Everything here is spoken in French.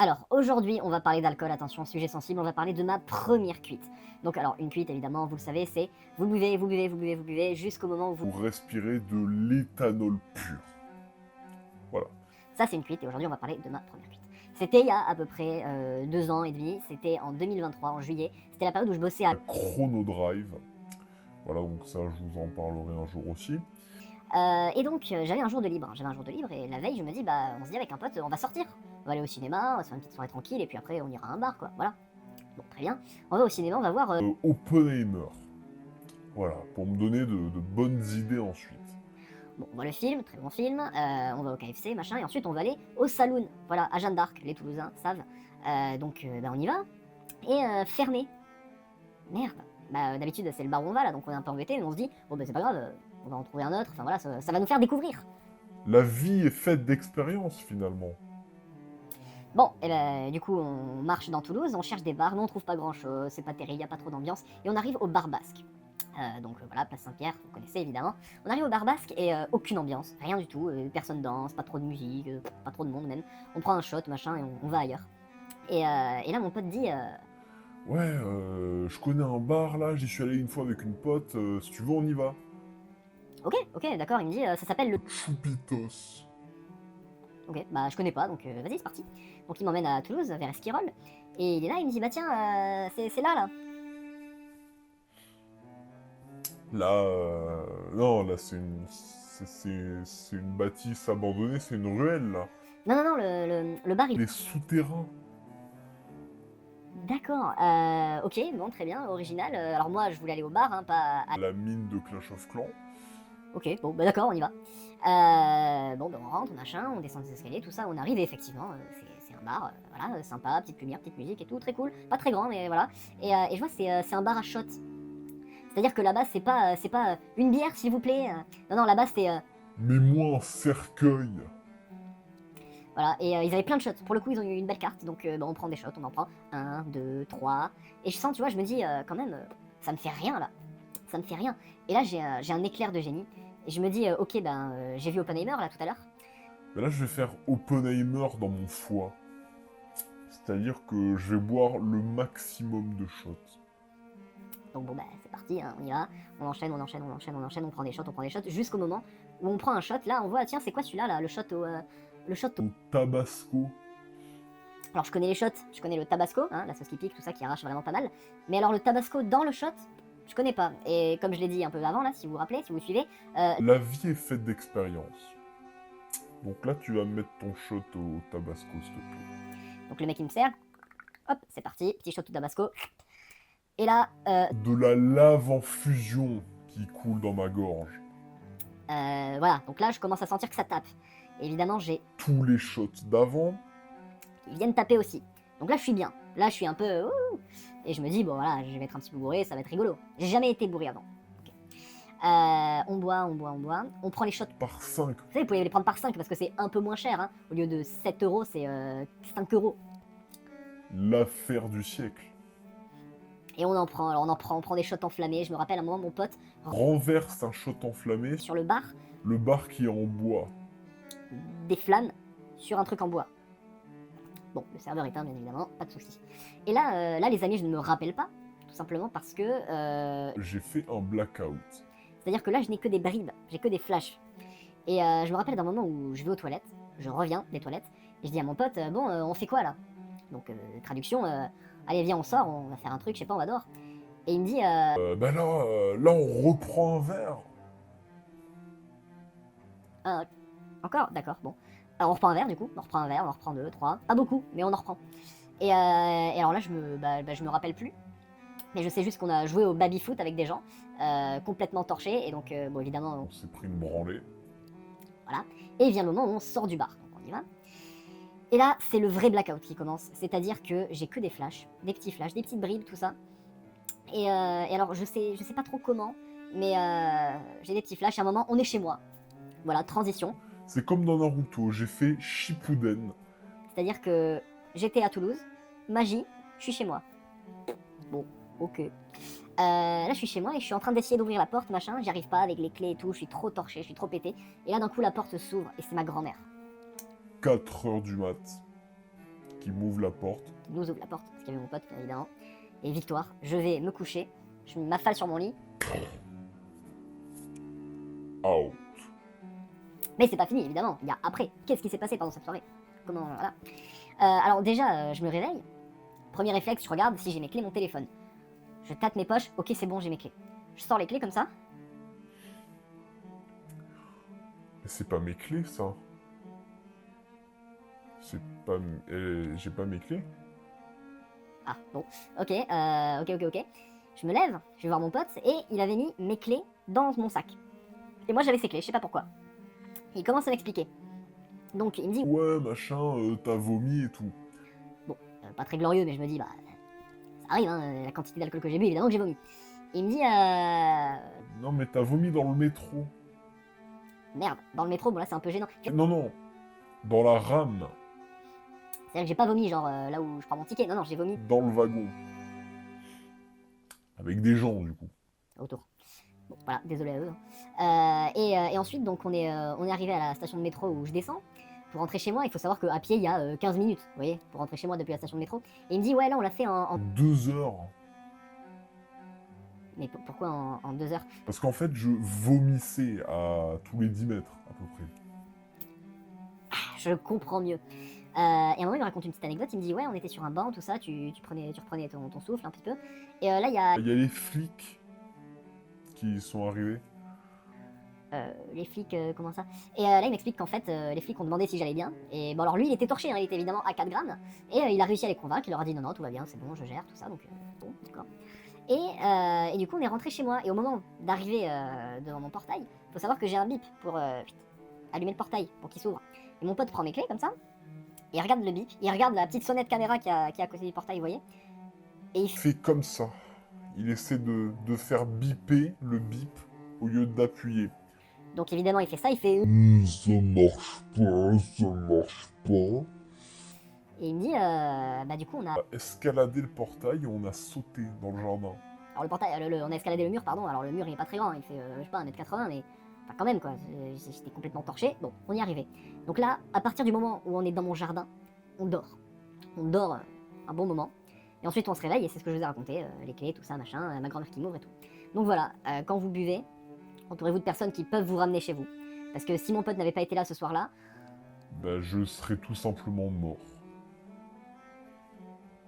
Alors, aujourd'hui, on va parler d'alcool, attention, sujet sensible, on va parler de ma première cuite. Donc alors, une cuite, évidemment, vous le savez, c'est vous buvez, vous buvez, vous buvez, vous buvez, jusqu'au moment où vous... Pour respirer de l'éthanol pur. Voilà. Ça, c'est une cuite, et aujourd'hui, on va parler de ma première cuite. C'était il y a à peu près 2 ans et demi, c'était en 2023, en juillet. C'était la période où je bossais à... La Chrono Drive. Voilà, donc ça, je vous en parlerai un jour aussi. Et donc, j'avais un jour de libre. J'avais un jour de libre, et la veille, je me dis, bah, on se dit avec un pote, on va sortir. On va aller au cinéma, on va se faire une petite soirée tranquille, et puis après, on ira à un bar, quoi. Voilà. Bon, très bien. On va au cinéma, on va voir... Oppenheimer. Voilà, pour me donner de bonnes idées ensuite. Bon, on voit le film, très bon film, on va au KFC, machin, et ensuite on va aller au Saloon, voilà, à Jeanne d'Arc, les Toulousains savent. Donc ben, on y va, et fermé. Merde. Bah d'habitude c'est le bar où on va là, donc on est un peu embêté, mais on se dit, bon ben c'est pas grave, on va en trouver un autre, enfin voilà, ça va nous faire découvrir. La vie est faite d'expériences, finalement. Bon, et ben du coup on marche dans Toulouse, on cherche des bars, mais on trouve pas grand chose, c'est pas terrible, y a pas trop d'ambiance, et on arrive au bar basque. Donc voilà, place Saint-Pierre, vous connaissez évidemment. On arrive au bar basque et aucune ambiance, rien du tout, personne danse, pas trop de musique, pas trop de monde même. On prend un shot, machin, et on va ailleurs. Et là mon pote dit, Ouais, je connais un bar là, j'y suis allé une fois avec une pote, si tu veux, on y va. ok, d'accord, il me dit, ça s'appelle le... Choupitos. Ok, bah je connais pas, donc vas-y, c'est parti. Donc il m'emmène à Toulouse, vers Esquirol, et il est là, il me dit, bah tiens, c'est là, là. Là, non, là, c'est une bâtisse abandonnée, c'est une ruelle, là. Non, non, non, le bar, il... Les souterrains. D'accord, ok, bon, très bien, original. Alors moi, je voulais aller au bar, hein, pas à... La mine de Clash of Clans. Ok, bon, bah d'accord, on y va. Bon, ben on rentre, machin, on descend des escaliers, tout ça, on arrive et effectivement, c'est un bar, voilà, sympa, petite lumière, petite musique et tout, très cool, pas très grand, mais voilà. Et je vois, c'est un bar à shot. C'est-à-dire que là-bas, c'est pas une bière, s'il vous plaît. Non, non, là-bas, c'est... Mets-moi un cercueil. voilà, et ils avaient plein de shots. Pour le coup, ils ont eu une belle carte, donc ben, on prend des shots, on en prend un, deux, trois. Et je sens, tu vois, je me dis, quand même, ça me fait rien, là. Ça me fait rien. Et là, j'ai un éclair de génie. Et je me dis, ok, ben, j'ai vu Oppenheimer, là, tout à l'heure. Mais là, je vais faire Oppenheimer dans mon foie. C'est-à-dire que je vais boire le maximum de shots. Donc bon bah c'est parti, hein, on y va, on enchaîne, on enchaîne, on enchaîne, on enchaîne, on prend des shots, jusqu'au moment où on prend un shot, là on voit, tiens c'est quoi celui-là, là, le shot au... le shot au... Au Tabasco. Alors je connais les shots, je connais le tabasco, hein, la sauce qui pique, tout ça qui arrache vraiment pas mal, mais alors le tabasco dans le shot, je connais pas. Et comme je l'ai dit un peu avant là, si vous vous rappelez, si vous suivez, La vie est faite d'expériences. Donc là, tu vas mettre ton shot au Tabasco, s'il te plaît. donc le mec il me sert, hop, c'est parti, petit shot au tabasco, et là, De la lave en fusion qui coule dans ma gorge. voilà, donc là je commence à sentir que ça tape. Et évidemment j'ai... Tous les shots d'avant. Ils viennent taper aussi. Donc là je suis bien, là je suis un peu... et je me dis, bon voilà, je vais être un petit peu bourré, ça va être rigolo. J'ai jamais été bourré avant. Ok. On boit, on boit, on boit. On prend les shots. Par 5. Vous savez, vous pouvez les prendre par 5 parce que c'est un peu moins cher. Hein. Au lieu de 7 euros, c'est 5 euros. L'affaire du siècle. Et on en prend, alors on prend des shots enflammés. Je me rappelle à un moment, mon pote, Renverse un shot enflammé. sur le bar, Le bar qui est en bois. des flammes sur un truc en bois. Bon, le serveur éteint, bien évidemment, pas de soucis. Et là, là, les amis, je ne me rappelle pas, tout simplement parce que... J'ai fait un blackout. c'est-à-dire que là, je n'ai que des bribes, j'ai que des flashs. Et je me rappelle d'un moment où je vais aux toilettes, je reviens des toilettes, et je dis à mon pote, bon, on fait quoi là? Donc, traduction, allez, viens, on sort, on va faire un truc, je sais pas, on va dehors. Et il me dit, Ben là, là, on reprend un verre. ah, encore? D'accord, bon. Alors, on reprend un verre, du coup, on reprend un verre, on en reprend deux, trois, pas beaucoup, mais on en reprend. Et alors là, je me rappelle plus, mais je sais juste qu'on a joué au baby-foot avec des gens, complètement torchés, et donc, bon, évidemment, On s'est pris une branlée. voilà. Et il vient le moment où on sort du bar, donc on y va. Et là, c'est le vrai blackout qui commence, c'est-à-dire que j'ai que des flashs, des petits flashs, des petites bribes, tout ça. Et alors, je sais pas trop comment, mais j'ai des petits flashs. À un moment, on est chez moi. Voilà, transition. C'est comme dans Naruto, j'ai fait Shippuden. C'est-à-dire que j'étais à Toulouse, magie, je suis chez moi. Bon, ok. Là, je suis chez moi et je suis en train d'essayer d'ouvrir la porte, machin. J'y arrive pas avec les clés et tout, je suis trop torché, je suis trop pété. Et là, d'un coup, la porte s'ouvre et c'est ma grand-mère. 4 heures du mat. qui m'ouvre la porte. qui nous ouvre la porte, parce qu'il y avait mon pote, bien évidemment. Et victoire, je vais me coucher, je m'affale sur mon lit. Out. Mais c'est pas fini, évidemment. Il y a après. Qu'est-ce qui s'est passé pendant cette soirée? Comment, voilà. Alors déjà, je me réveille. Premier réflexe, je regarde si j'ai mes clés, mon téléphone. Je tâte mes poches, ok c'est bon, j'ai mes clés. Je sors les clés comme ça. Mais c'est pas mes clés, ça. C'est pas... j'ai pas mes clés. Ah, bon. Ok, ok. Je me lève, je vais voir mon pote, et il avait mis mes clés dans mon sac. Et moi j'avais ses clés, je sais pas pourquoi. Il commence à m'expliquer. Donc il me dit... Ouais, machin, t'as vomi et tout. Bon, pas très glorieux, mais je me dis, bah... Ça arrive, hein, la quantité d'alcool que j'ai bu, évidemment que j'ai vomi. Il me dit, Non, mais t'as vomi dans le métro. Merde, dans le métro, bon là c'est un peu gênant. Non, non. Dans la rame. C'est-à-dire que j'ai pas vomi, genre là où je prends mon ticket. Non, j'ai vomi Dans le wagon. Avec des gens, du coup. autour. Bon, voilà, désolé à eux. Et ensuite, donc, on est arrivé à la station de métro où je descends. Pour rentrer chez moi, il faut savoir qu'à pied, il y a 15 minutes, vous voyez, pour rentrer chez moi depuis la station de métro. Et il me dit, ouais, là, on l'a fait en... 2 heures. Mais pourquoi en 2 heures? Parce qu'en fait, je vomissais à tous les 10 mètres, à peu près. Je comprends mieux. Et à un moment, il me raconte une petite anecdote. Il me dit, ouais, on était sur un banc, tout ça, tu reprenais ton souffle un petit peu. Et là, il y a Il y a les flics qui sont arrivés. les flics, comment ça? Et là, il m'explique qu'en fait, les flics ont demandé si j'allais bien. Et bon, alors lui, il était torché, hein, il était évidemment à 4 grammes. Et il a réussi à les convaincre. Il leur a dit, non, tout va bien, c'est bon, je gère, tout ça. Donc, bon, d'accord. Et du coup, on est rentré chez moi. Et au moment d'arriver devant mon portail, il faut savoir que j'ai un bip pour allumer le portail, pour qu'il s'ouvre. Et mon pote prend mes clés comme ça. Et il regarde le bip. Il regarde la petite sonnette caméra qui est à côté du portail, vous voyez. Et il Il fait comme ça. Il essaie de faire biper le bip au lieu d'appuyer. Donc évidemment, il fait ça, il fait... Ça marche pas, ça marche pas. Et il me dit, bah du coup, on a... On a escaladé le portail et on a sauté dans le jardin. Alors le portail, on a escaladé le mur, pardon, alors le mur il est pas très grand, il fait, je sais pas, 1m80, mais... Enfin quand même quoi, j'étais complètement torché. Bon, on y est arrivé. Donc là, à partir du moment où on est dans mon jardin, on dort. On dort un bon moment. Et ensuite on se réveille, et c'est ce que je vous ai raconté, les clés, tout ça, machin, ma grand-mère qui m'ouvre et tout. Donc voilà, quand vous buvez, entourez-vous de personnes qui peuvent vous ramener chez vous. Parce que si mon pote n'avait pas été là ce soir-là, Bah, je serais tout simplement mort.